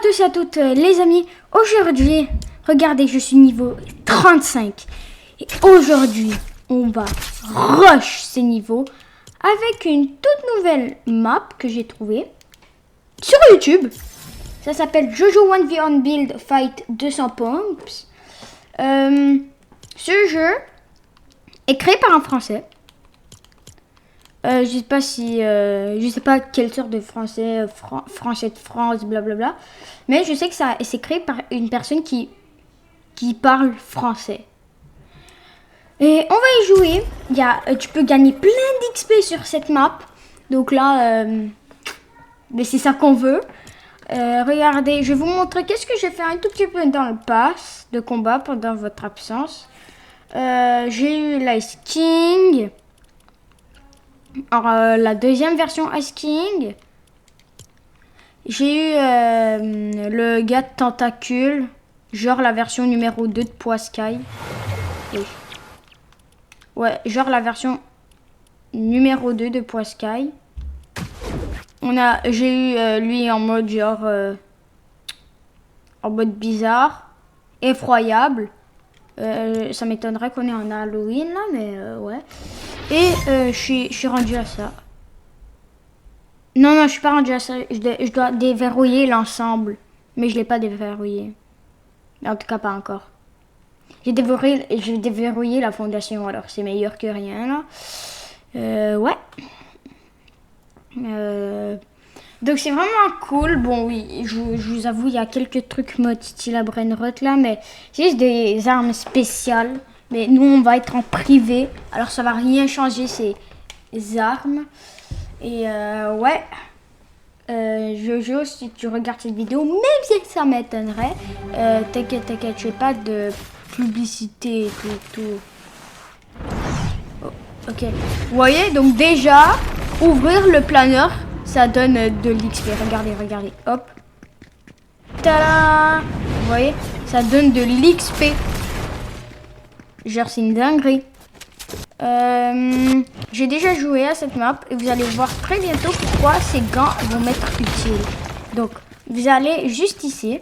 tous et à toutes les amis, aujourd'hui, regardez, je suis niveau 35 et aujourd'hui, on va rush ces niveaux avec une toute nouvelle map que j'ai trouvée sur YouTube. Ça s'appelle Jojo 1v1 Build Fight 200 Pumps. Ce jeu est créé par un Français. Je sais pas quelle sorte de français, français de France, blablabla. Mais je sais que c'est créé par une personne qui parle français. Et on va y jouer. Tu peux gagner plein d'XP sur cette map. Donc là, mais c'est ça qu'on veut. Regardez, je vais vous montrer qu'est-ce que j'ai fait un tout petit peu dans le pass de combat pendant votre absence. J'ai eu l'Ice King. Alors, la deuxième version Ice King. J'ai eu le gars de tentacule. Genre la version numéro 2 de Poiscaille. Oui. Ouais, genre la version numéro 2 de Poiscaille. J'ai eu lui en mode genre... en mode bizarre. Effroyable. Ça m'étonnerait qu'on ait en Halloween là, mais ouais. Et je suis rendu à ça. Non, je suis pas rendu à ça. Je dois déverrouiller l'ensemble. Mais je l'ai pas déverrouillé. En tout cas, pas encore. J'ai déverrouillé la fondation, alors c'est meilleur que rien là. Ouais. Donc c'est vraiment cool. Bon oui, je vous avoue, il y a quelques trucs mode style à Brainrot là, mais c'est juste des armes spéciales. Mais nous on va être en privé, alors ça va rien changer ces armes. Et ouais, Jojo, si tu regardes cette vidéo, même si ça m'étonnerait, t'inquiète, je fais pas de publicité et tout. Oh, ok, vous voyez, donc déjà, ouvrir le planeur, ça donne de l'XP. Regardez, hop. Tada! Vous voyez, ça donne de l'XP. Genre, c'est une dinguerie. J'ai déjà joué à cette map et vous allez voir très bientôt pourquoi ces gants vont m'être utiles. Donc, vous allez juste ici,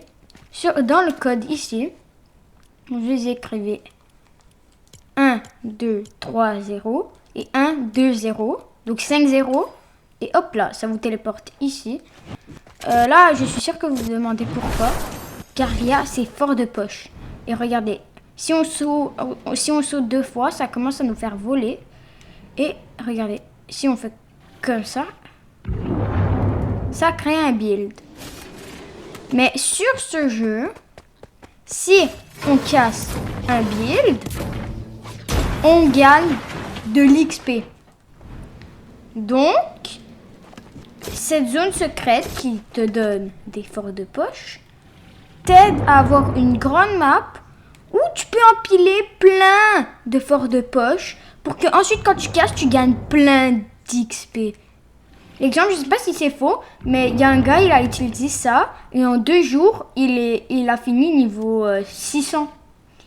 dans le code ici, vous écrivez 1, 2, 3, 0 et 1, 2, 0. Donc 5, 0. Et hop là, ça vous téléporte ici. Là, je suis sûre que vous vous demandez pourquoi. Car il y a ces forts de poche. Et regardez. Si on saute 2 fois, ça commence à nous faire voler. Et regardez, si on fait comme ça, ça crée un build. Mais sur ce jeu, si on casse un build, on gagne de l'XP. Donc, cette zone secrète qui te donne des forts de poche t'aide à avoir une grande map où tu peux empiler plein de forts de poche pour que ensuite quand tu casses, tu gagnes plein d'XP. L'exemple, je sais pas si c'est faux, mais il y a un gars, il a utilisé ça et en 2 jours, il a fini niveau 600.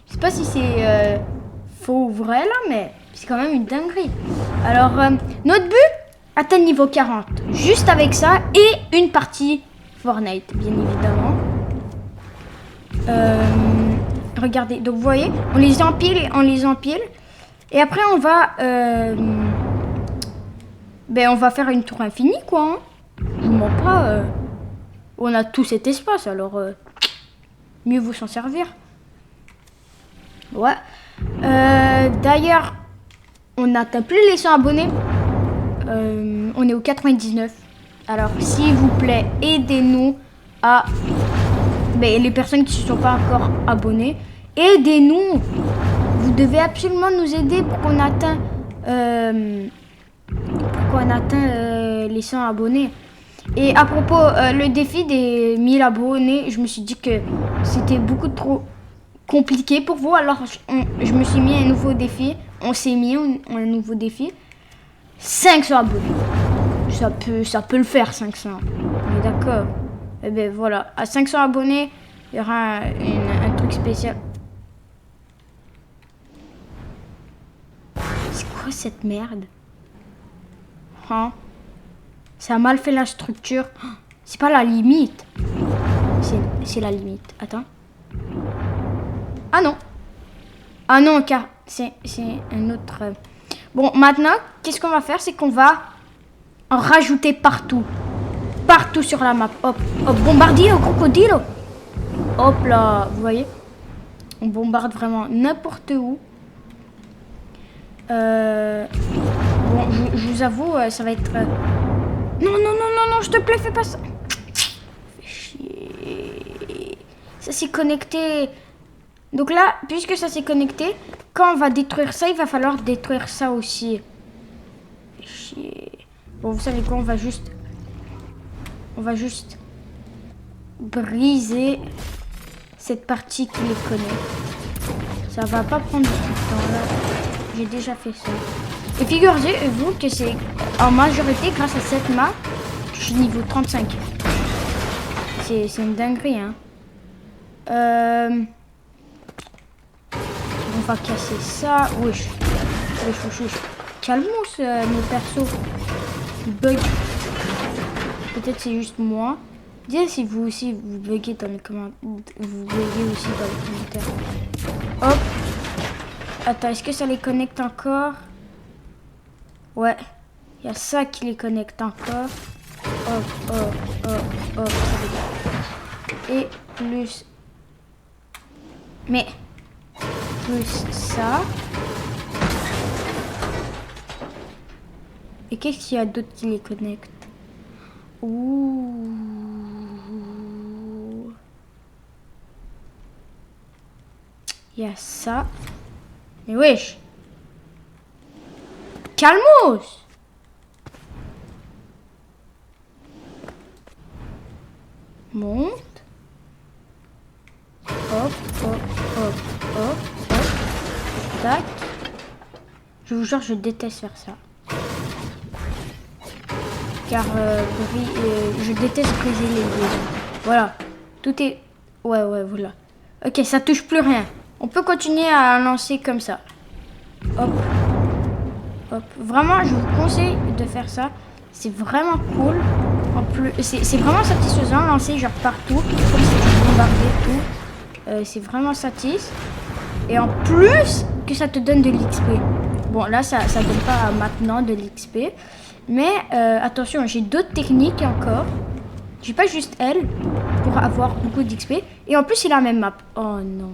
Je sais pas si c'est faux ou vrai là, mais c'est quand même une dinguerie. Alors, notre but, atteindre niveau 40. Juste avec ça et une partie Fortnite, bien évidemment. Regardez, donc vous voyez, on les empile. Et après, on va faire une tour infinie, quoi. Hein. Je mens pas. On a tout cet espace, alors mieux vous s'en servir. Ouais. D'ailleurs, on n'atteint plus les 100 abonnés. On est au 99. Alors, s'il vous plaît, aidez-nous à... les personnes qui ne sont pas encore abonnées, aidez-nous. Vous devez absolument nous aider pour qu'on atteigne les 100 abonnés. Et à propos, le défi des 1000 abonnés, je me suis dit que c'était beaucoup trop compliqué pour vous. Alors, je me suis mis un nouveau défi. On s'est mis un nouveau défi. 500 abonnés. Ça peut le faire, 500. On est d'accord. Et bien voilà, à 500 abonnés, il y aura un truc spécial. C'est quoi cette merde? Hein? Ça a mal fait la structure. C'est pas la limite. c'est la limite. Attends. Ah non. Ah non, car c'est un autre... Bon, maintenant, qu'est-ce qu'on va faire? C'est qu'on va en rajouter partout. Partout sur la map. Hop, hop, bombardier au crocodile. Hop là, vous voyez? On bombarde vraiment n'importe où. Bon, je vous avoue, ça va être... Non, non, non, non, non, je te plaît, fais pas ça. Fais chier. Ça s'est connecté. Donc là, puisque ça s'est connecté, quand on va détruire ça, il va falloir détruire ça aussi. Fais chier. Bon, vous savez quoi, on va juste briser cette partie qui les connecte. Ça va pas prendre beaucoup de temps là. J'ai déjà fait ça. Et figurez-vous que c'est en majorité grâce à cette map que je suis niveau 35. C'est une dinguerie, hein. On va casser ça. Wesh. Wesh, wesh, wesh. Calmos, nos persos. Ils bug. Peut-être c'est juste moi. Dites si vous aussi vous buguez dans les commentaires. Vous buguez aussi dans les commentaires. Hop. Attends, est-ce que ça les connecte encore? Ouais. Il y a ça qui les connecte encore. Hop, hop, hop, hop. Et plus... Mais... Plus ça. Et qu'est-ce qu'il y a d'autre qui les connecte? Ouh. Il y a ça. Mais wesh. Calmos. Monte. Hop, hop, hop, hop, hop. Tac. Je vous jure, je déteste faire ça. Car je déteste briser les dés. Voilà. Tout est... Ouais, voilà. Ok, ça touche plus rien. On peut continuer à lancer comme ça. Hop. Hop. Vraiment, je vous conseille de faire ça. C'est vraiment cool. En plus, c'est vraiment satisfaisant lancer genre partout. Comme si tu bombardais tout. C'est vraiment satis. Et en plus, que ça te donne de l'XP. Bon, là, ça donne pas maintenant de l'XP. Mais attention, j'ai d'autres techniques encore. J'ai pas juste elle pour avoir beaucoup d'XP. Et en plus, c'est la même map. Oh non.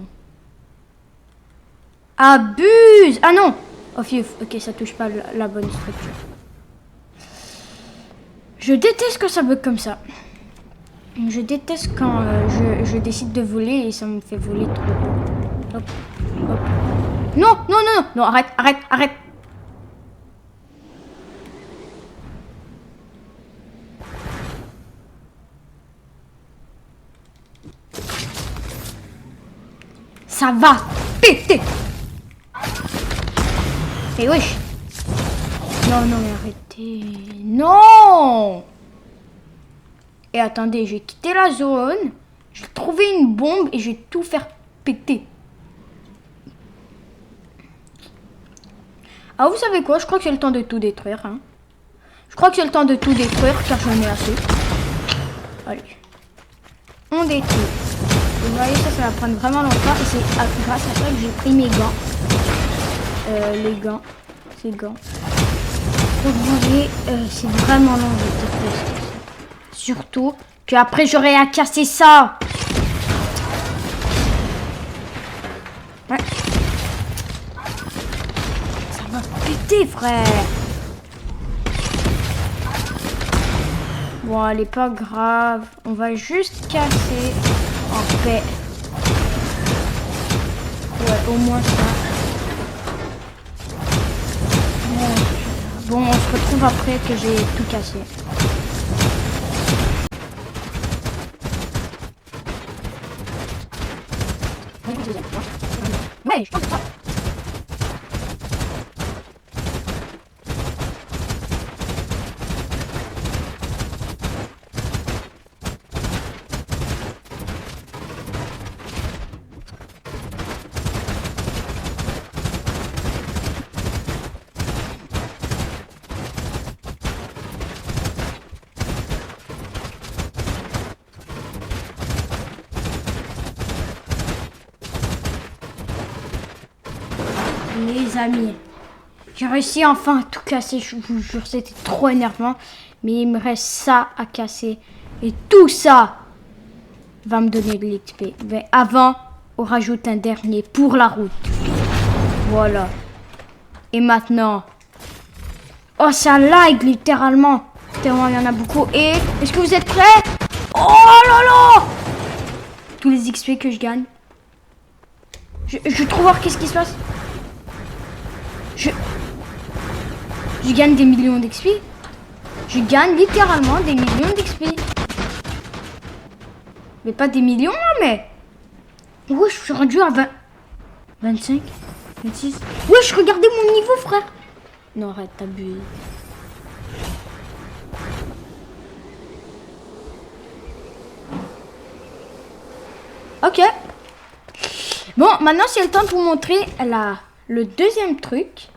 Abuse! Ah non! Oh fief, ok, ça touche pas la bonne structure. Je déteste quand ça bug comme ça. Je déteste quand je décide de voler et ça me fait voler trop. Hop, hop. Non, non, non, non, non, arrête, arrête, arrête. Ça va péter. Et wesh. Non, non, mais arrêtez. Non. Et attendez, j'ai quitté la zone. J'ai trouvé une bombe et je vais tout faire péter. Ah, vous savez quoi? Je crois que c'est le temps de tout détruire. Hein. Je crois que c'est le temps de tout détruire car j'en ai assez. Allez. On détruit. Vous voyez, ça va prendre vraiment longtemps. Et c'est grâce à ça que j'ai pris mes gants. Les gants. Ces gants. Donc vous voyez, c'est vraiment long de détruire. Surtout qu'après j'aurai à casser ça. Ouais. Ça va péter, frère. Bon, elle est pas grave. On va juste casser en paix. Ouais, au moins ça. Bon, on se retrouve après que j'ai tout cassé. Ouais, je pense que ça. Les amis, j'ai réussi enfin à tout casser, je vous jure, c'était trop énervant. Mais il me reste ça à casser. Et tout ça va me donner de l'XP. Mais avant, on rajoute un dernier pour la route. Voilà. Et maintenant... Oh, ça lag littéralement. Tellement il y en a beaucoup. Et est-ce que vous êtes prêts? Oh là là! Tous les XP que je gagne. Je veux trop voir qu'est-ce qui se passe. Je gagne des millions d'XP. Je gagne littéralement des millions d'XP. Mais pas des millions, mais... Ouais, je suis rendu à 20... 25, 26... Ouais, je regardais mon niveau, frère. Non, arrête, t'abuses. Ok. Bon, maintenant, c'est le temps de vous montrer le deuxième truc.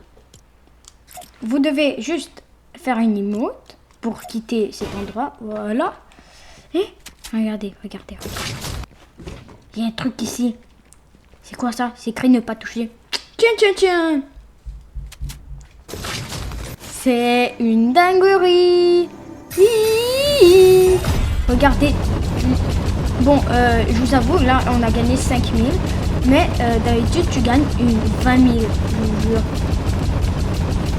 Vous devez juste faire une emote pour quitter cet endroit. Voilà. Et regardez, regardez, regardez. Il y a un truc ici. C'est quoi ça? C'est écrit ne pas toucher. Tiens, tiens, tiens. C'est une dinguerie. Hihi. Regardez. Bon, je vous avoue, là, on a gagné 5000. Mais d'habitude, tu gagnes une 20 000. Je vous jure.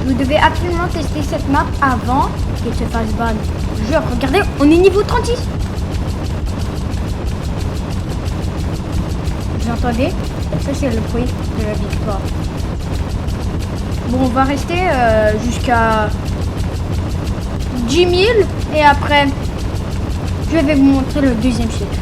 Vous devez absolument tester cette map avant qu'elle se fasse ban. Je vous jure, regardez, on est niveau 36. Vous entendez? Ça, c'est le bruit de la victoire. Bon, on va rester jusqu'à 10 000. Et après, je vais vous montrer le deuxième secret.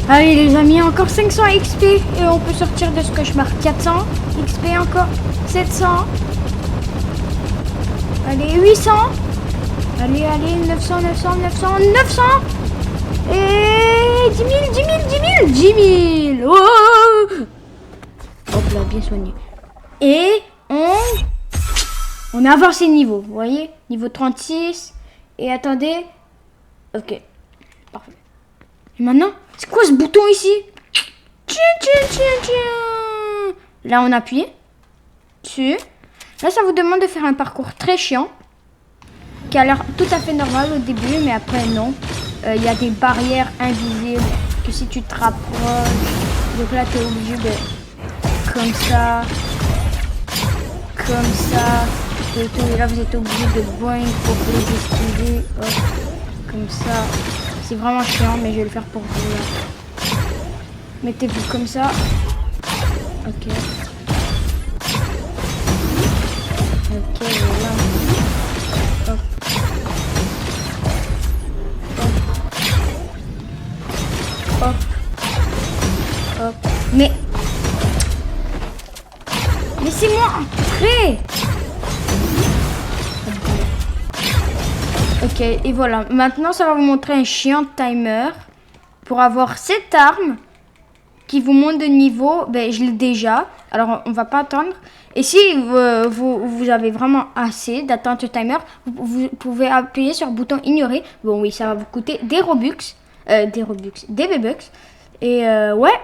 Allez les amis, encore 500 XP et on peut sortir de ce cauchemar. 400 XP encore, 700. Allez, 800. Allez, allez, 900, 900, 900, 900. Et 10 000, 10 000, 10 000, 10 000. Oh, hop là, bien soigné. Et on a avancé de niveau, vous voyez, niveau 36. Et attendez. Ok, parfait. Et maintenant, c'est quoi ce bouton ici? Tiens, tiens, tiens, tiens. Là, on appuie dessus. Là, ça vous demande de faire un parcours très chiant, qui a l'air tout à fait normal au début, mais après, non. Il y a des barrières invisibles que si tu te rapproches, donc là, tu es obligé de... Comme ça. Comme ça. Et là, vous êtes obligé de boing pour les esquiver. Hop, comme ça. C'est vraiment chiant, mais je vais le faire pour vous. Là. Mettez-vous comme ça. Ok. Ok, voilà. Hop. Hop. Hop. Hop. Mais... Laissez-moi entrer. Ok, et voilà. Maintenant, ça va vous montrer un chiant timer pour avoir cette arme qui vous monte de niveau. Ben, je l'ai déjà. Alors, on va pas attendre. Et si vous avez vraiment assez d'attendre ce timer, vous pouvez appuyer sur le bouton ignorer. Bon, oui, ça va vous coûter des Robux. Des V-Bucks. Et ouais,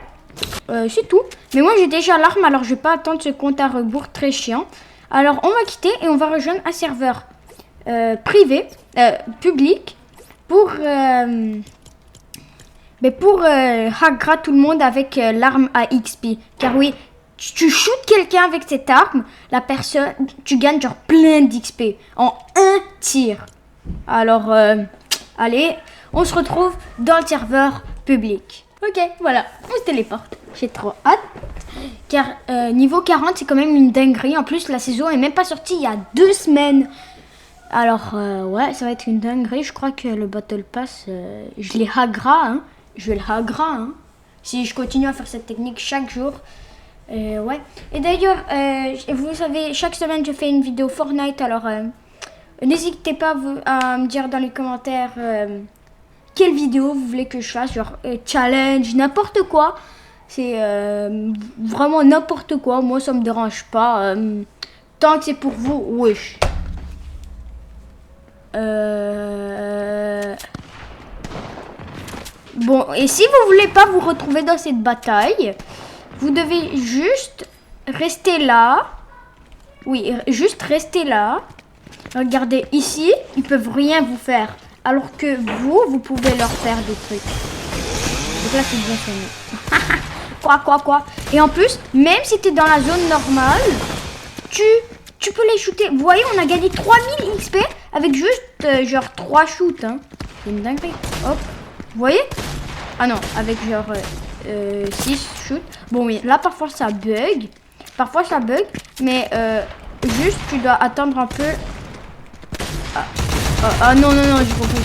c'est tout. Mais moi, j'ai déjà l'arme, alors je vais pas attendre ce compte à rebours très chiant. Alors, on va quitter et on va rejoindre un serveur privé, public, pour hackera tout le monde avec l'arme à XP. Car oui, tu shootes quelqu'un avec cette arme, la personne, tu gagnes genre plein d'XP en un tir. Alors, allez, on se retrouve dans le serveur public. Ok, voilà, on se téléporte. J'ai trop hâte. Car niveau 40, c'est quand même une dinguerie. En plus, la saison est même pas sortie il y a 2 semaines. Alors, ouais, ça va être une dinguerie. Je crois que le Battle Pass, je les hackera, hein. Je vais le hackera, hein. Si je continue à faire cette technique chaque jour. Ouais. Et d'ailleurs, vous savez, chaque semaine, je fais une vidéo Fortnite. Alors, n'hésitez pas à me dire dans les commentaires quelle vidéo vous voulez que je fasse. Genre, challenge, n'importe quoi. C'est vraiment n'importe quoi. Moi, ça me dérange pas. Tant que c'est pour vous, wesh. Bon, et si vous voulez pas vous retrouver dans cette bataille, vous devez juste rester là. Oui, juste rester là. Regardez, ici, ils peuvent rien vous faire. Alors que vous pouvez leur faire des trucs. Donc là, c'est bien sonné. Quoi. Et en plus, même si tu es dans la zone normale, tu peux les shooter. Vous voyez, on a gagné 3000 XP avec juste genre 3 shoots. Hein. C'est une dinguerie. Hop. Vous voyez? Ah non, avec genre 6 shoots. Bon, oui, là, parfois, ça bug. Mais juste, tu dois attendre un peu. Ah non, j'ai compris.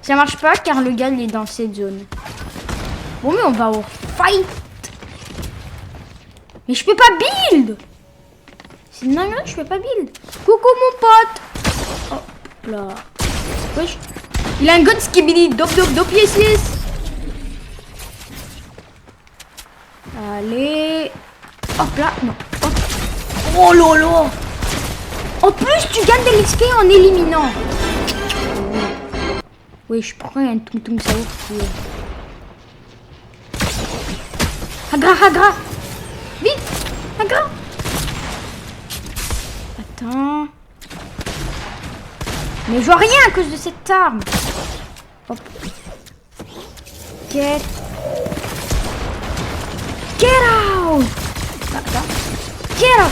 Ça marche pas car le gars, il est dans cette zone. Bon, mais on va au fight. Mais je peux pas build. C'est dingue, je peux pas build. Coucou mon pote. Hop là. Wesh. Il a un gun skibidi. Dop, yes. Allez. Hop là. Non. Hop. Oh lolo. En plus, tu gagnes de l'XP en éliminant. Oui, je prends un tum ça ouf. Hagra. Vite, Hagra. Attends. Mais je vois rien à cause de cette arme. Hop. Get out. Attends. Get out.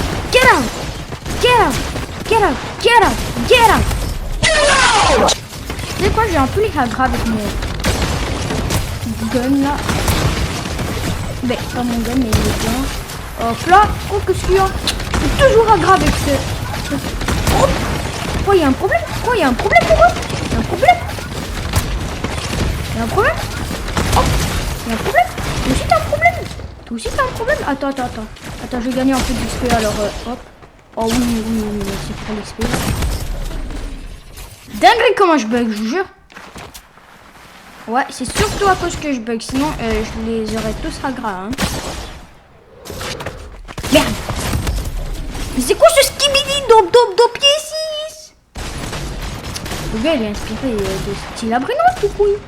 Tu sais quoi, j'ai un peu les Hagra avec mon gun là. Mais pas mon gun, mais il est bien. Hop là. Oh, qu'est-ce qu'il y a? C'est toujours Hagra avec ce... Oh. Quoi, il y a un problème? Pour eux? Il y a un problème? Oh, il y a un problème? Toi aussi t'as un problème? Attends, je vais gagner un peu d'XP alors. Hop. Oh oui, c'est pour l'XP. Dinguerie comment je bug, je vous jure. Ouais, c'est surtout à cause que je bug, sinon je les aurais tous Hagra. Hein. Merde. Mais c'est quoi ce skibidi dop pied 6? Le gars il est inspiré de style Abrino, tout couille.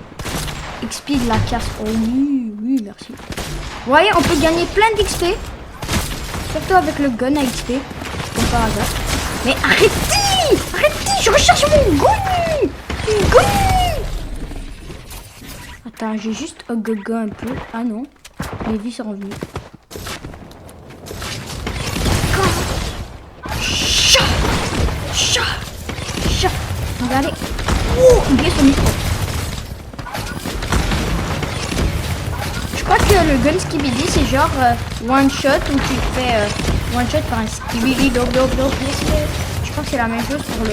XP de la casse. Oh oui, merci. Vous voyez, on peut gagner plein d'XP. Surtout avec le gun à XP. Comme par hasard. Mais arrêtez, je recherche mon gun. Attends, j'ai juste un gaga un peu. Ah non, mes vies sont revenues. Chat. Regardez. Oh, oubliez son micro. Je crois que le gun skibidi c'est genre one shot où tu fais one shot par un skibidi dop. Je crois que c'est la même chose pour le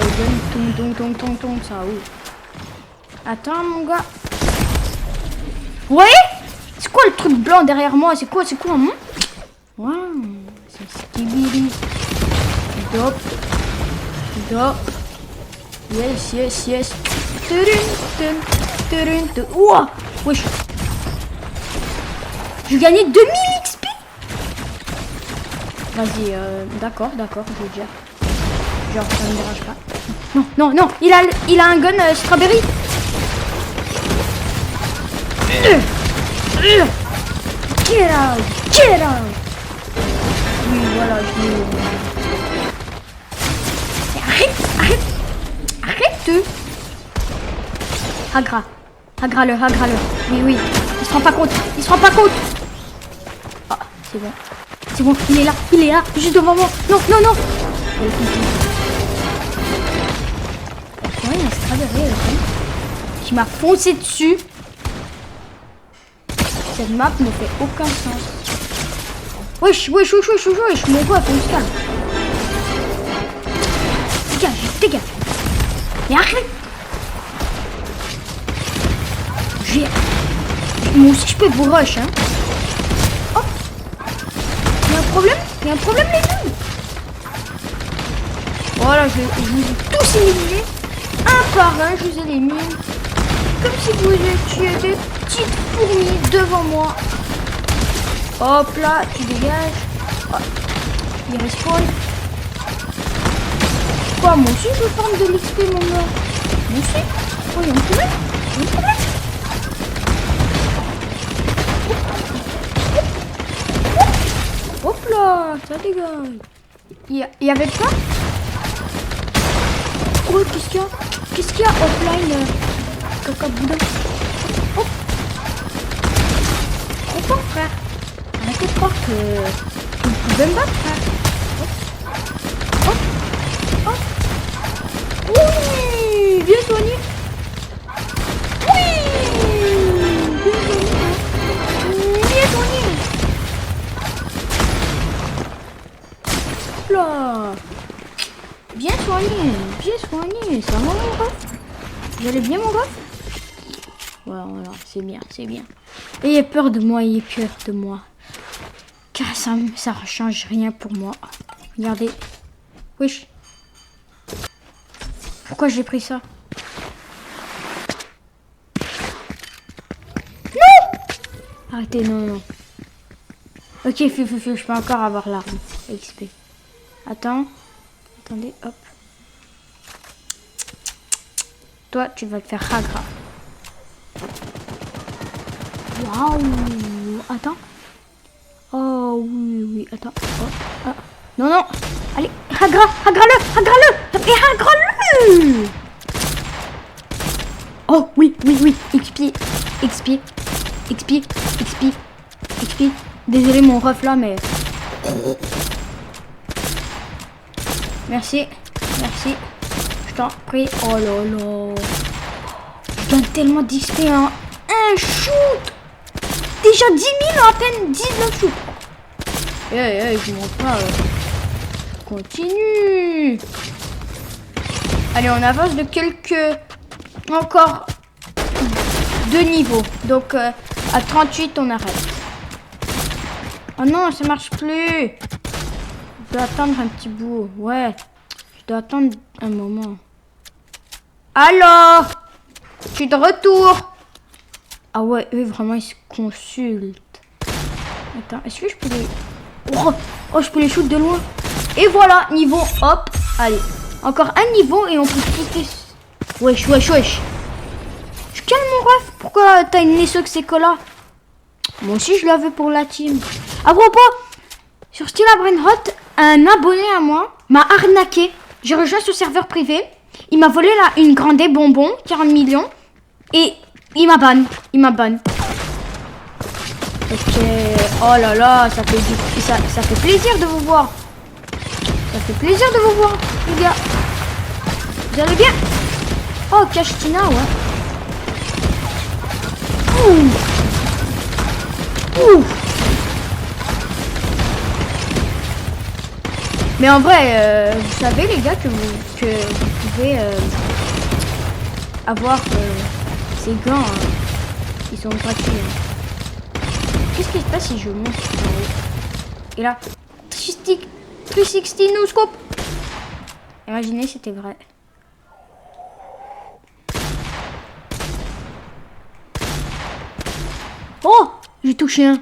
gun tong ça. Oui. Attends mon gars. Vous voyez? C'est quoi le truc blanc derrière moi? C'est quoi hein? Wow, c'est skibidi dop. Yes. Ouah, wesh. J'ai gagné 2000 XP. Vas-y, d'accord, je vais dire. Genre, ça me dérange pas. Non, il a un gun strawberry. Get out. Oui, voilà, je l'ai. Arrête. Hagra-le. Oui. Il se rend pas compte. Ah, c'est bon. Il est là. Juste devant moi. Non. Pourquoi il y a un strawberry qui m'a foncé dessus? Cette map ne fait aucun sens. Wesh, mon gars, faut se calme. Dégage. Mais arrête. Moi aussi je peux vous rush, hein. Hop. Il y a un problème les gars. Voilà, je vous ai tous éliminés. Un par un, je vous ai éliminés. Comme si vous étiez des petites fourmis devant moi. Hop là, tu dégages. Oh. Il respawn. Quoi, moi aussi je veux prendre de l'XP mon gars. Moi aussi. Oh, il y a un problème. Il y a un problème. Hop là, ça dégage. Il y avait pas. Oh, qu'est-ce qu'il y a? Qu'est-ce qu'il y a offline? Caca boudin. Hop. Attends frère. Arrêtez de croire que tu pouvais me battre frère. Hop. Hop. Hop. Oui, bien soigné. Oui, bien soigné. Bien soigné. Hop là. Bien soigné, ça va mon gars. Vous allez bien mon gars? Voilà, c'est bien, c'est bien. Ayez peur de moi, Car ça ne change rien pour moi. Regardez. Wesh. Pourquoi j'ai pris ça? Non! Arrêtez, non. Ok, je peux encore avoir l'arme. XP. Attendez, hop. Toi, tu vas te faire Hagra. Waouh! Attends. Oh, oui, attends. Oh. Non. Allez, Hagra-le! Et Hagra-le! Oh, oui. XP. Désolé mon ref là, mais... Merci. Je t'en prie. Oh là là. Je donne tellement d'XP en un shoot. Déjà 10 000 à peine 19 shoots. Je monte pas. Continue. Allez, on avance de quelques... Encore 2 niveaux. Donc, à 38, on arrête. Oh non, ça marche plus. Je dois attendre un petit bout. Ouais. Je dois attendre un moment. Alors, je suis de retour. Ah ouais, eux, vraiment, ils se consultent. Attends, est-ce que je peux les... Oh, je peux les shoot de loin. Et voilà, niveau, hop. Allez, encore un niveau et on peut quitter... Wesh. Je calme mon ref. Pourquoi t'as une Nessox Sekola? Moi aussi, je l'avais pour la team. À propos, sur Stila Brainrot, un abonné à moi m'a arnaqué. J'ai rejoint ce serveur privé. Il m'a volé là une grande bonbon, 40 millions. Et il m'a ban. Ok. Oh là là, ça fait plaisir de vous voir. Les gars. Vous allez bien? Oh, Kashtina, ouais. Ouh. Mais en vrai, vous savez les gars que vous pouvez avoir ces gants, ils sont gratuits. Qu'est-ce qui se passe si je monte en haut? Et là, 360 no scope. Imaginez c'était vrai. Oh, j'ai touché un.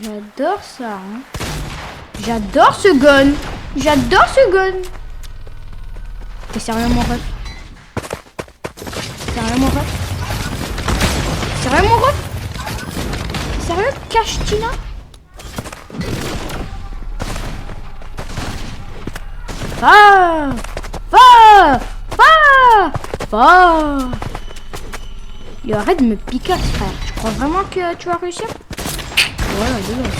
J'adore ça. Hein. J'adore ce gun. T'es sérieux mon ref? Sérieux, Kashtina? Va! Yo, arrête de me piquer, frère. Tu crois vraiment que tu vas réussir? Voilà, désolé.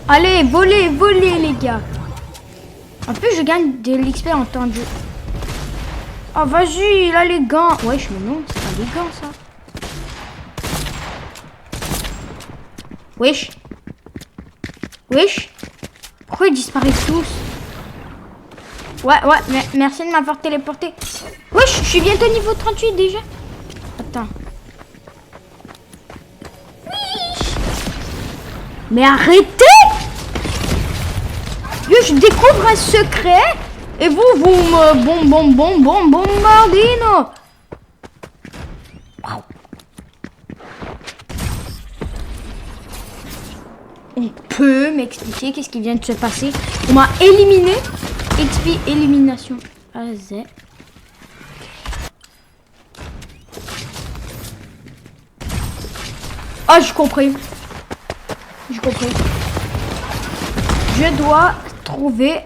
Allez, volez, les gars. En plus, je gagne de l'XP en temps de jeu. Oh, vas-y, il a les gants. Wesh, mais non, c'est pas des gants, ça. Wesh. Pourquoi ils disparaissent tous? Ouais, mais merci de m'avoir téléporté. Wesh, je suis bientôt niveau 38 déjà. Attends. Mais arrêtez! Yo, je découvre un secret et vous me bombardez, non? On peut m'expliquer qu'est-ce qui vient de se passer? On m'a éliminé. XP élimination. Ah, Z. Ah, j'ai compris. J'ai compris. Je dois trouver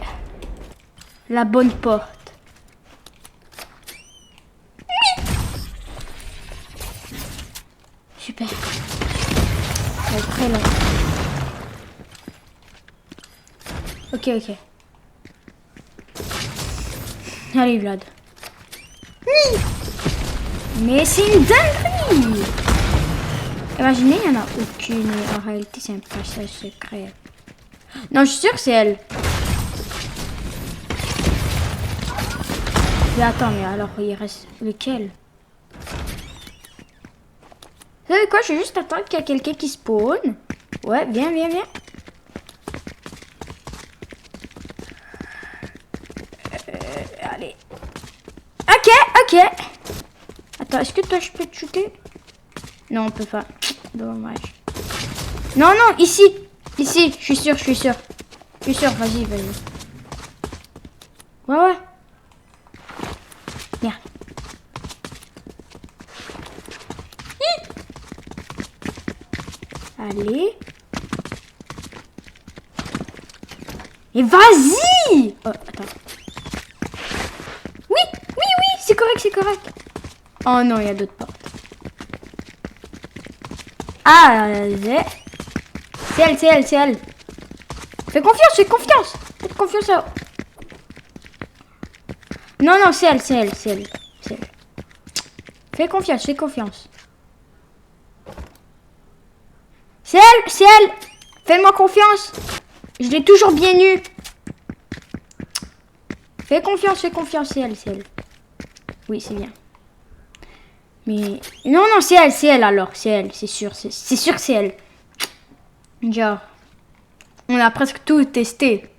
la bonne porte. Oui. Super. Ça va être très long. Ok, ok. Allez, Vlad. Oui. Mais c'est une dinguerie. Imaginez, il n'y en a aucune. En réalité, c'est un passage secret. Non, je suis sûre que c'est elle. Mais attends, mais alors, il reste lequel? Vous savez quoi? Je vais juste attendre qu'il y a quelqu'un qui spawn. Ouais, viens, viens, viens. Allez. Ok, ok. Attends, est-ce que toi, je peux te shooter? Non, on peut pas. Dommage. Non, non, ici. Ici, je suis sûr, je suis sûr. Je suis sûr, vas-y, vas-y. Ouais, ouais. Merde. Allez. Et vas-y. Oh, attends. Oui, oui, oui, c'est correct, c'est correct. Oh non, il y a d'autres portes. Ah, c'est elle, c'est elle, c'est elle. Fais confiance, fais confiance. Fais confiance à... Non, non, c'est elle, c'est elle, c'est elle, c'est elle. Fais confiance, fais confiance. C'est elle, c'est elle. Fais-moi confiance. Je l'ai toujours bien eu. Fais confiance, c'est elle, c'est elle. Oui, c'est bien. Mais... Non, non, c'est elle alors. C'est elle, c'est sûr que c'est elle. Genre... On a presque tout testé.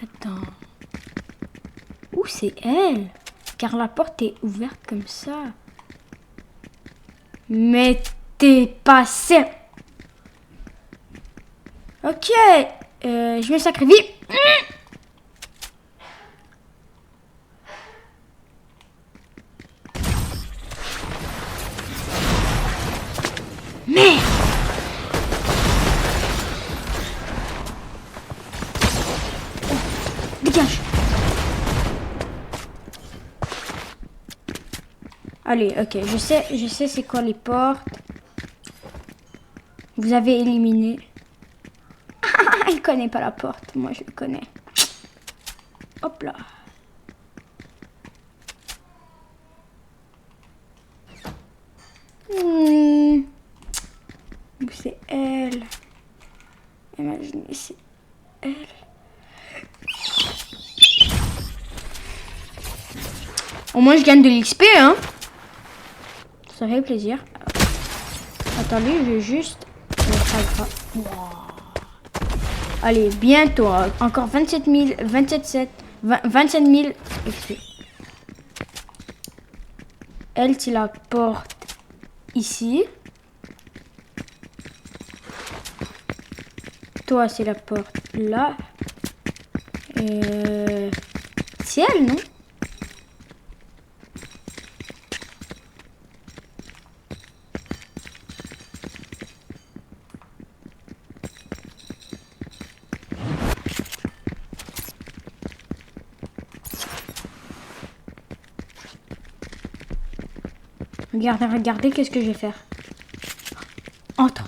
Attends. Où c'est elle? Car la porte est ouverte comme ça. Mais t'es pas sérieux. Ok. Je me sacrifie. Merde. Dégage. Allez, ok, je sais c'est quoi les portes. Vous avez éliminé. Il connaît pas la porte, moi je le connais. Hop là. C'est elle. Imaginez, c'est elle. Au moins je gagne de l'XP, hein. Ça fait plaisir. Attendez, je vais juste... Wow. Allez, bientôt. Encore 27 000, 27 000 XP. Elle, c'est la porte ici. Toi, c'est la porte là. C'est elle, non? Regardez, regardez, qu'est-ce que je vais faire. Entre.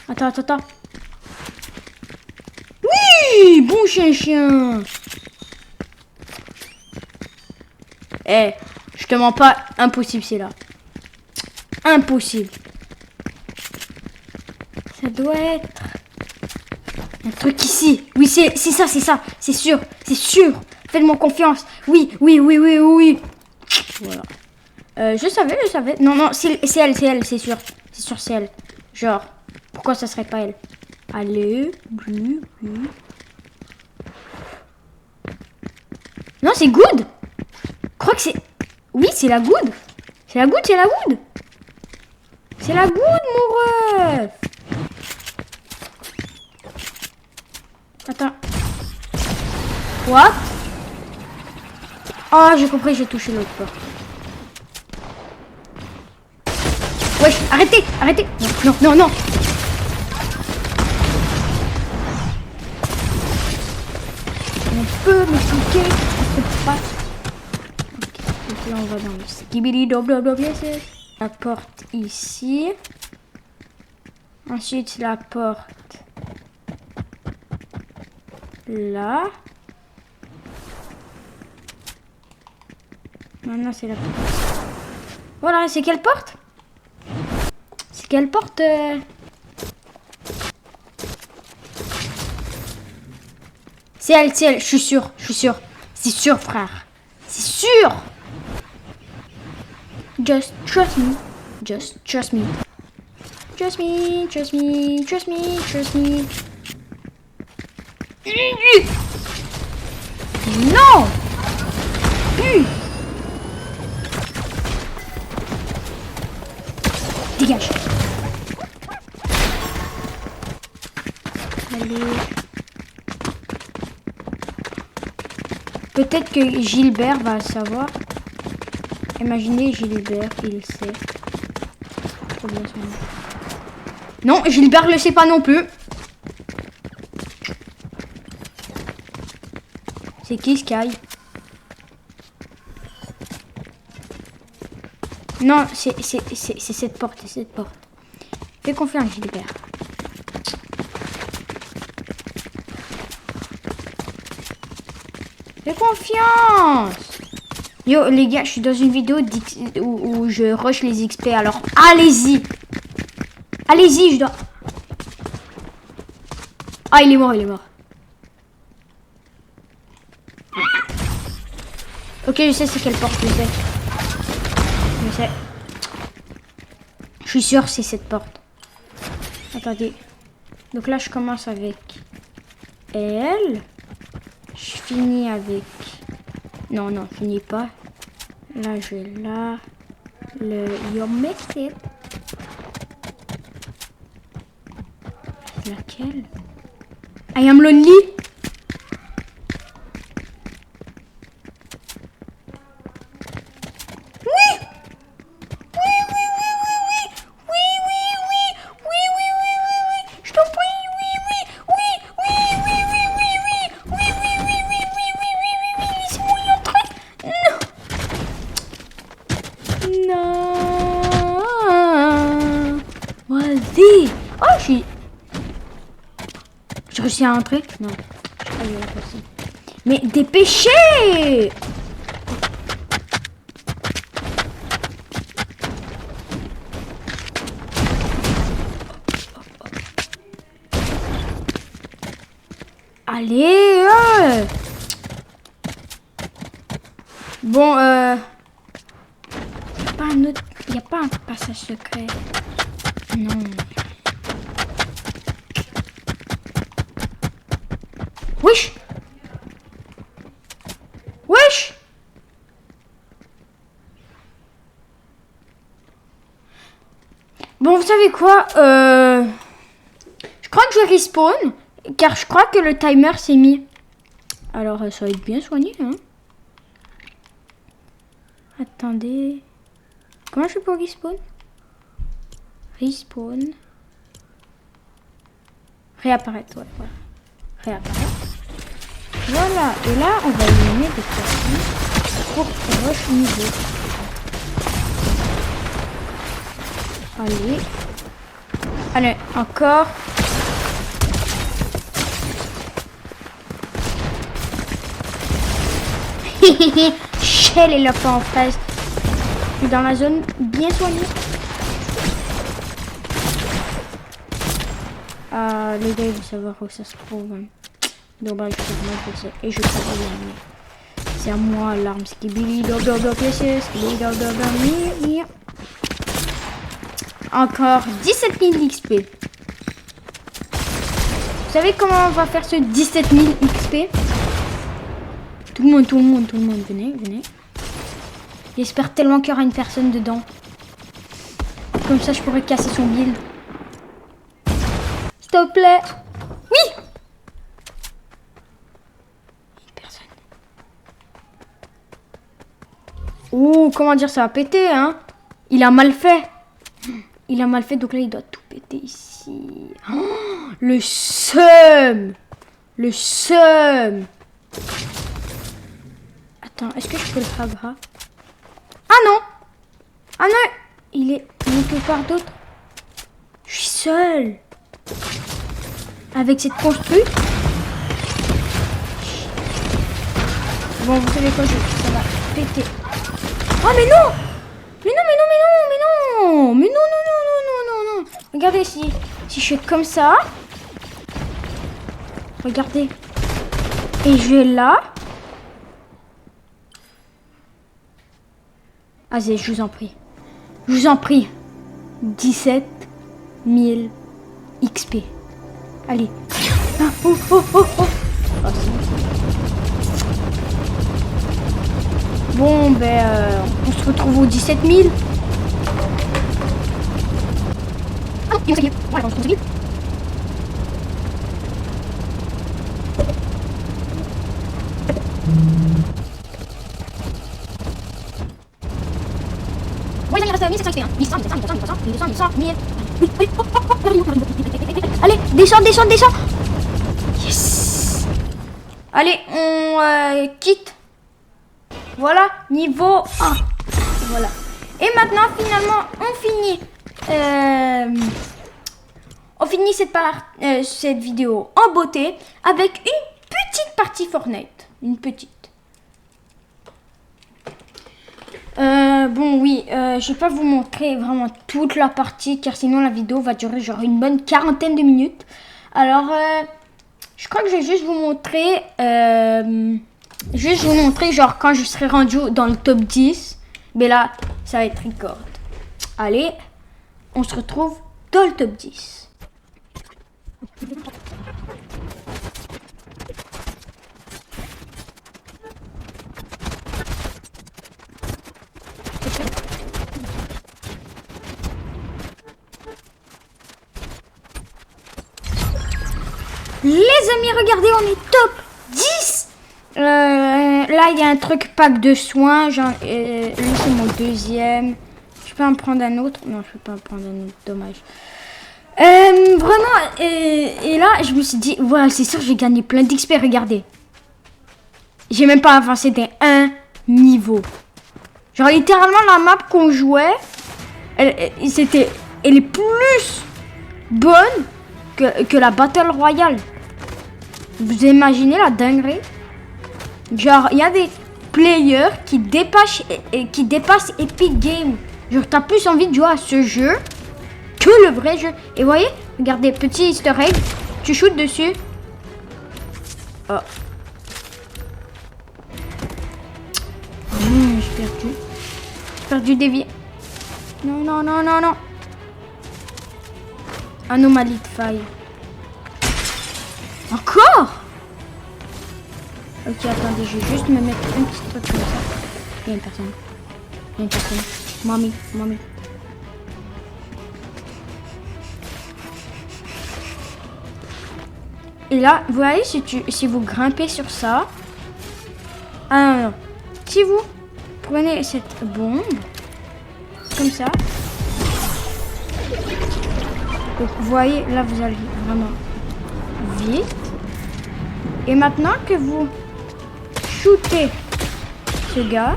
Attends, attends, attends. Oui, bon chien. Eh, je te mens pas, impossible c'est là. Impossible. Ça doit être un truc ici. Oui, c'est ça, c'est sûr, c'est sûr. Faites-moi confiance. Oui. Voilà. Je savais. Non, non, c'est elle, c'est sûr. C'est sûr, c'est elle. Genre, pourquoi ça serait pas elle? Allez, oui. Non, c'est Good. Je crois que c'est... Oui, c'est la Good. C'est la goutte, c'est la goutte. C'est la goutte, mon ref. Attends. What? Oh, j'ai compris, j'ai touché l'autre porte. Wesh, arrêtez, arrêtez. Non, non, non, non. On peut m'expliquer ce qui se passe. Ok, donc là on va dans le skibidi dob dob dob, yes, yes. La porte ici. Ensuite la porte là. Maintenant c'est la porte. Voilà, c'est quelle porte? C'est quelle porte C'est elle, je suis sûr, C'est sûr, frère. C'est sûr. Just trust me. Just trust me. Trust me, trust me, trust me, trust me. Non. Dégage. Allez. Peut-être que Gilbert va le savoir. Imaginez Gilbert, il sait. Trop bien son nom. Non, Gilbert le sait pas non plus. C'est qui Sky? Non, c'est cette porte, c'est cette porte. Fais confiance, Gilbert. Fais confiance. Yo, les gars, je suis dans une vidéo où je rush les XP, alors allez-y. Allez-y, je dois... Ah, il est mort, il est mort. Ok, je sais c'est quelle porte, je sais. Je sais. Je suis sûr c'est cette porte. Attendez. Donc là, je commence avec elle. Je finis avec... Non, non, je finis pas. Là, je vais là. Le Yomete. Laquelle? I am lonely. J'ai réussi à entrer? Non. Mais dépêchez! Allez! Bon, pas un autre... Il n'y a pas un passage secret. Non. Wesh! Wesh! Bon, vous savez quoi? Je crois que je respawn, car je crois que le timer s'est mis. Alors, ça va être bien soigné, hein? Attendez. Comment je fais pour respawn? Respawn. Réapparaître, ouais, voilà. Réapparaître. Voilà, et là, on va éliminer des personnes pour rush niveau. Allez. Allez, encore. Shell et lapin en fraise. Je suis dans la zone bien soignée. Ah, les gars, ils veulent savoir où ça se trouve. Dommage, je sais. Et je peux pas gagner. C'est à moi, l'arme. Skibidi, dob, dob, dob, yes, skibidi, dob, dob, dob, encore 17 000 XP. Vous savez comment on va faire ce 17 000 XP? Tout le monde, venez, venez. J'espère tellement qu'il y aura une personne dedans. Comme ça, je pourrais casser son build. S'il te plaît. Oui. Personne. Oh, comment dire, ça va péter, hein. Il a mal fait. Il a mal fait, donc là, il doit tout péter ici. Oh, le seum. Le seum. Attends, est-ce que je peux le fragger? Ah non. Ah non. Il est quelque part d'autre. Je suis seule. Avec cette construite. Bon, vous savez quoi, ça va péter. Oh, mais non. Mais non, mais non, mais non, mais non. Mais non, non, non, non, non, non, non. Regardez, si je fais comme ça. Regardez. Et je vais là. Vas-y, je vous en prie. Je vous en prie. 17 000 XP. Allez. Ah, oh, oh, oh, oh. Oh, bon, ben, on se retrouve aux 17 000. Ah, il va s'agir. Voilà, on se retrouve. Bon, les amis, il reste 1700 XP, hein. 1100, 1700, 1800, 1200, 1200, 1000. Allez, descends, descends, descends. Yes. Allez, on quitte. Voilà, niveau 1. Voilà. Et maintenant, finalement, on finit cette vidéo en beauté avec une petite partie Fortnite. Une petite. Bon, oui, je vais pas vous montrer vraiment toute la partie car sinon la vidéo va durer genre une bonne quarantaine de minutes. Alors, je crois que je vais juste vous montrer, genre quand je serai rendu dans le top 10. Mais là, ça va être record. Allez, on se retrouve dans le top 10. Les amis, regardez, on est top 10. Là, il y a un truc pack de soins. Lui, c'est mon deuxième. Je peux en prendre un autre? Non, je peux pas en prendre un autre. Dommage. Vraiment, et là, je me suis dit, ouais, c'est sûr, je vais gagner plein d'XP. Regardez. J'ai même pas avancé d'un niveau. Genre, littéralement, la map qu'on jouait, elle est plus bonne que la Battle Royale. Vous imaginez la dinguerie? Genre, il y a des players qui dépassent Epic Games. Genre, t'as plus envie de jouer à ce jeu que le vrai jeu. Et vous voyez, regardez, petit easter egg. Tu shootes dessus. Oh. J'ai perdu. J'ai perdu des vies. Non, non, non, non, non. Anomalie de faille. Encore? Ok, attendez, je vais juste me mettre un petit truc comme ça. Il y a une personne. Il y a une personne. Mamie, mamie. Et là, vous voyez, si vous grimpez sur ça. Ah non, non. Si vous prenez cette bombe, comme ça. Donc, vous voyez, là, vous allez vraiment vite. Et maintenant que vous shootez ce gars,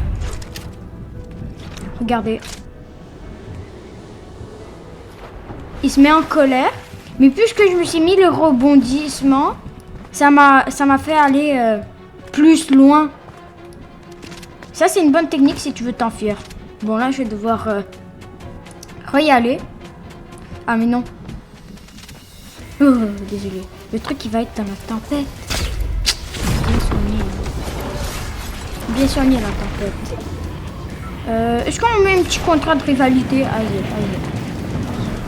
regardez. Il se met en colère. Mais puisque je me suis mis le rebondissement, ça m'a fait aller plus loin. Ça, c'est une bonne technique si tu veux t'enfuir. Bon, là, je vais devoir y aller. Ah, mais non. Oh, désolé. Le truc, il va être dans la tempête. Bien soigné, la tempête. Est-ce qu'on met un petit contrat de rivalité? Allez, allez.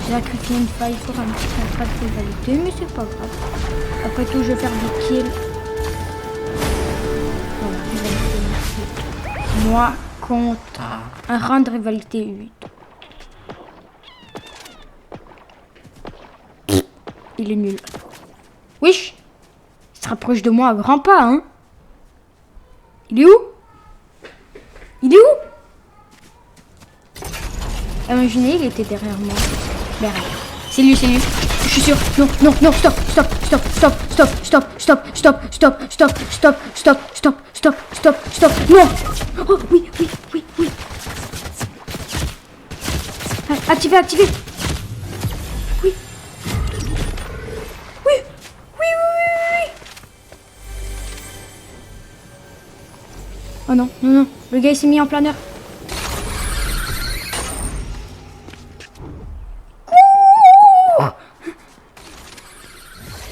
J'ai sacrifié une faille pour un petit contrat de rivalité, mais c'est pas grave. Après tout, je vais faire des kills. Voilà, rivalité. Moi contre un rang de rivalité 8. il est nul. Wesh. Il se rapproche de moi à grands pas, hein. Il est où? Il est où? Imaginez, il était derrière moi. Merde. C'est lui, c'est lui. Je suis sûr. Non, non, non, stop, stop, stop, stop, stop, stop, stop, stop, stop, stop, stop, stop, stop, stop, stop, stop. Non. Oh, oui, oui, oui, oui. Activez, activez. Oui. Oui, oui, oui, oui, oui. Oh non, non, non. Le gars, il s'est mis en planeur.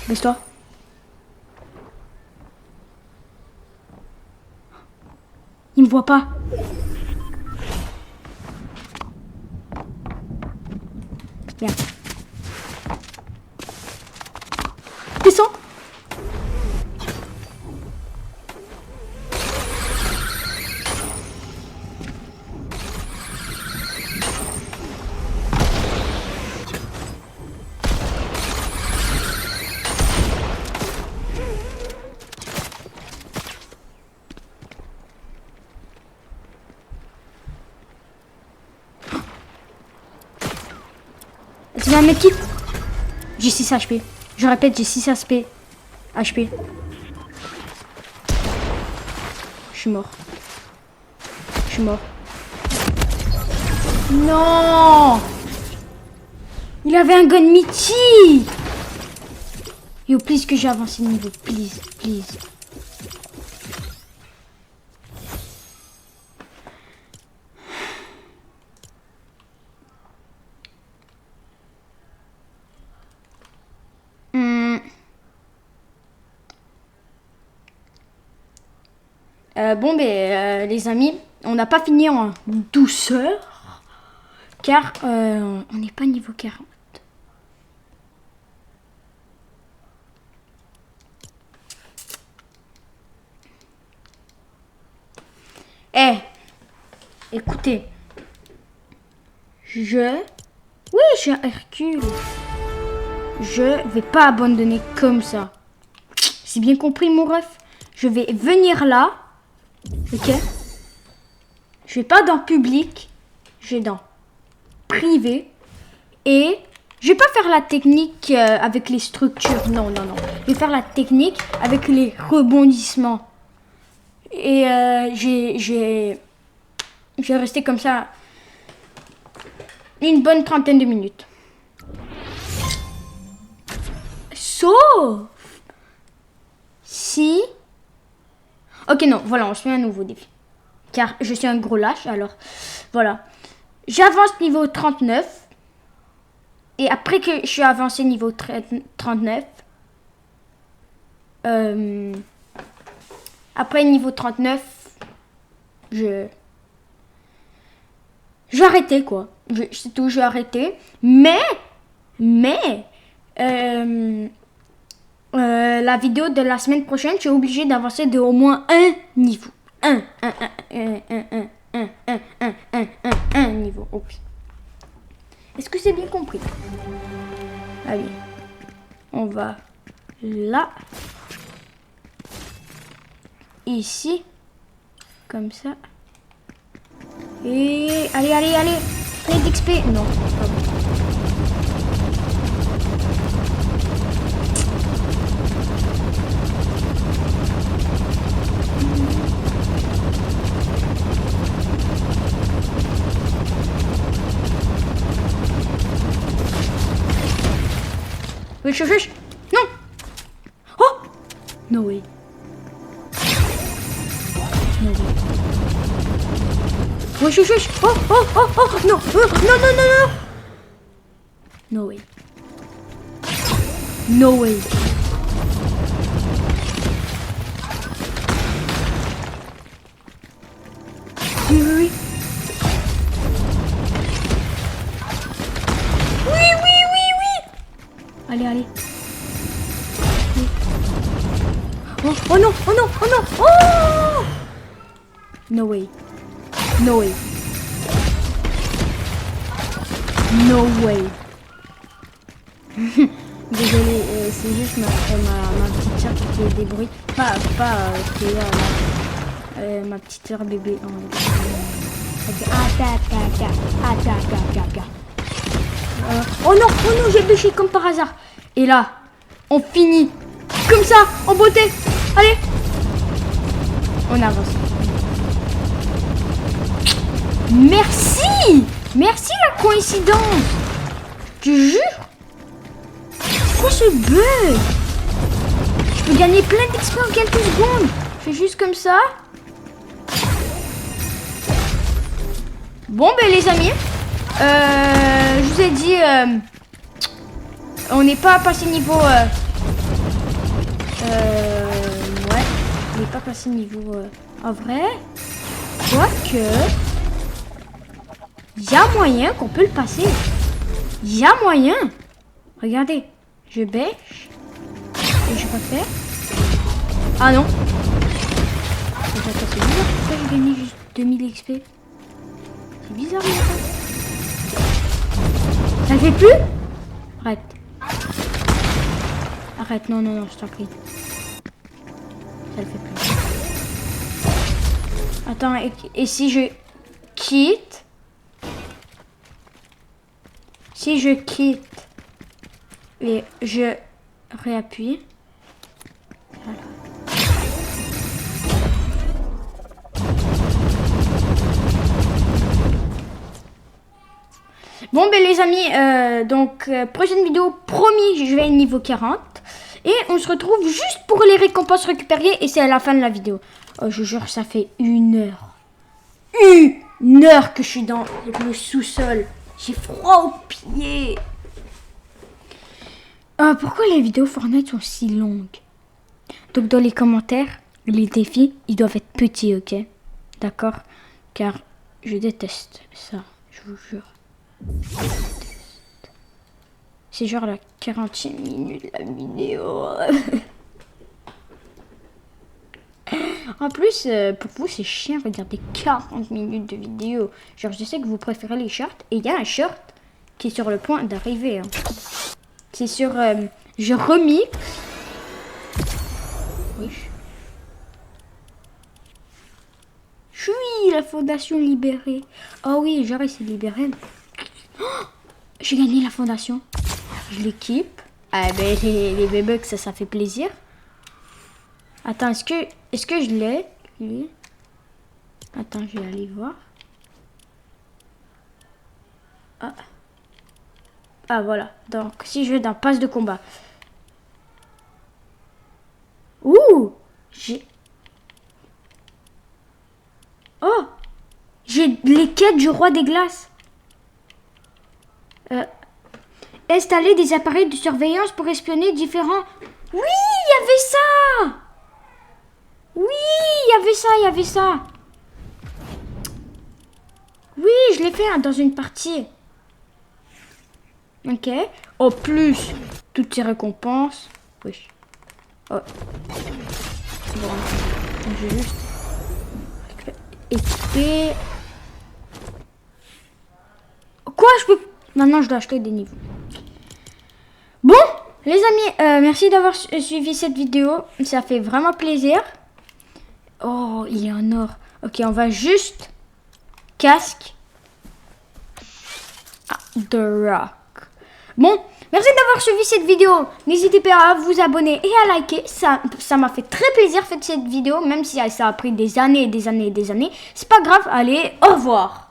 Baisse-toi. Il me voit pas. Viens. Descends. Tu vas mettre qui? J'ai 6 HP. Je répète, j'ai 6 HP. HP. Je suis mort. Je suis mort. Non! Il avait un gun mythique! Yo, please que j'ai avancé le niveau. Please, please. Bon, les amis, on n'a pas fini en douceur, car on n'est pas niveau 40. Eh, écoutez, oui, je suis un Hercule. Je vais pas abandonner comme ça. C'est bien compris, mon ref. Je vais venir là. Ok. Je vais pas dans public. Je vais dans privé. Et je vais pas faire la technique avec les structures. Non, non, non. Je vais faire la technique avec les rebondissements. Et je vais rester comme ça une bonne trentaine de minutes. Sauf si... Ok, non, voilà, on se fait un nouveau défi. Car je suis un gros lâche, alors voilà. J'avance niveau 39. Et après que je suis avancé niveau 39, après niveau 39, je vais arrêter, quoi. C'est tout, je vais arrêter. Mais, la vidéo de la semaine prochaine, je suis obligée d'avancer de au moins un niveau. Un niveau. Oups. Est-ce que c'est bien compris? Allez, on va là. Ici. Comme ça. Et allez, allez, allez. Plein d'XP. Non, pas bon. Oui, chuch. Non. Oh. No way. No way. Oui, chuch. Oh, oh, oh, oh. Non, non, non, non, non. No way. No way. Oui, oui, oui. Allez, allez. Oh, oh non, oh non, oh non. Oh! No way. No way. No way. Désolé, c'est juste ma petite soeur qui fait des bruits. Pas qui est là, ma petite soeur bébé. Oh non, j'ai bêché comme par hasard. Et là, on finit comme ça, en beauté. Allez, on avance. Merci la coïncidence. Je te jure. C'est quoi ce bug? Je peux gagner plein d'XP en quelques secondes. Je fais juste comme ça. Bon ben les amis, je vous ai dit, on n'est pas passé niveau, ouais, on n'est pas passé niveau, en vrai, quoique, il y a moyen qu'on peut le passer, il y a moyen, regardez, je bêche, et je refais, ah non, c'est bizarre, pourquoi j'ai gagné juste 2000 XP? C'est bizarre, mais ça le fait plus? Arrête. Arrête, non, je t'en prie. Ça le fait plus. Attends, et si je quitte? Si je quitte et je réappuie. Voilà. Bon ben les amis, prochaine vidéo, promis, je vais à niveau 40. Et on se retrouve juste pour les récompenses récupérées et c'est à la fin de la vidéo. Oh, je jure, ça fait 1 heure. 1 heure que je suis dans le sous-sol. J'ai froid aux pieds. Pourquoi les vidéos Fortnite sont si longues? Donc dans les commentaires, les défis, ils doivent être petits, ok? D'accord? Car je déteste ça, je vous jure. C'est genre la 40e minute la vidéo. En plus, pour vous, c'est chiant regarder 40 minutes de vidéo. Genre, je sais que vous préférez les shorts. Et il y a un short qui est sur le point d'arriver. Hein. C'est sur... je remix. Oui. Oui, la fondation libérée. Oh oui, genre, il s'est libéré. Oh, j'ai gagné la fondation. Je l'équipe. Ah ben les bébés, ça fait plaisir. Attends, est-ce que je l'ai? Attends, je vais aller voir. Ah voilà. Donc si je vais dans passe de combat. Ouh, j'ai les quêtes du roi des glaces. Installer des appareils de surveillance pour espionner différents... Oui, il y avait ça. Oui, il y avait ça. Oui, je l'ai fait hein, dans une partie. Ok. En plus, toutes ces récompenses. Oui. Oh. Bon, je vais juste... Épée. Quoi, je peux... Maintenant, je dois acheter des niveaux. Bon, les amis, merci d'avoir suivi cette vidéo. Ça fait vraiment plaisir. Oh, il est en or. Ok, on va juste... Casque. The Rock. Bon, merci d'avoir suivi cette vidéo. N'hésitez pas à vous abonner et à liker. Ça m'a fait très plaisir de faire cette vidéo. Même si ça a pris des années et des années et des années. C'est pas grave. Allez, au revoir.